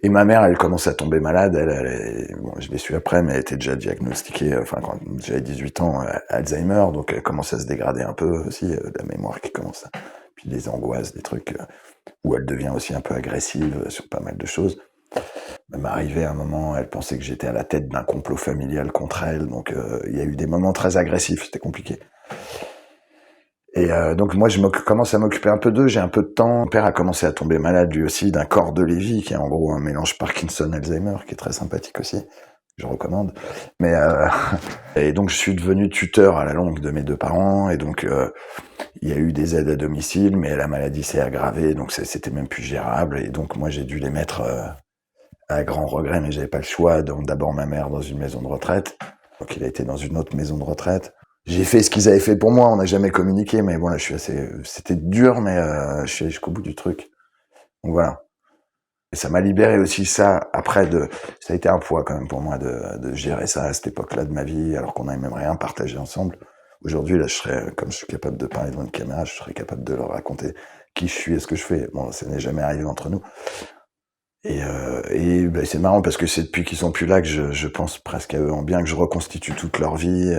Et ma mère, elle commence à tomber malade. Bon, je l'ai su après, mais elle était déjà diagnostiquée, enfin, quand j'avais 18 ans, Alzheimer, donc elle commence à se dégrader un peu aussi, la mémoire qui commence à... Puis des angoisses, des trucs, où elle devient aussi un peu agressive sur pas mal de choses. Même arrivé à un moment, elle pensait que j'étais à la tête d'un complot familial contre elle, donc il y a eu des moments très agressifs, c'était compliqué. Et donc moi, commence à m'occuper un peu d'eux, j'ai un peu de temps. Mon père a commencé à tomber malade lui aussi d'un corps de Lévy, qui est en gros un mélange Parkinson-Alzheimer, qui est très sympathique aussi, je recommande. Mais et donc je suis devenu tuteur à la longue de mes deux parents, et donc il y a eu des aides à domicile, mais la maladie s'est aggravée, donc c'était même plus gérable, et donc moi j'ai dû les mettre à grand regret, mais j'avais pas le choix. Donc d'abord ma mère dans une maison de retraite, donc il a été dans une autre maison de retraite. J'ai fait ce qu'ils avaient fait pour moi, on n'a jamais communiqué, mais voilà, je suis assez... C'était dur, mais je suis allé jusqu'au bout du truc. Donc voilà. Et ça m'a libéré aussi ça, après de... Ça a été un poids quand même pour moi de gérer ça à cette époque-là de ma vie, alors qu'on n'avait même rien partagé ensemble. Aujourd'hui, là, je serais, comme je suis capable de parler devant une caméra, je serais capable de leur raconter qui je suis et ce que je fais. Bon, ça n'est jamais arrivé entre nous. Et ben, c'est marrant parce que c'est depuis qu'ils sont plus là que je pense presque à eux en bien, que je reconstitue toute leur vie.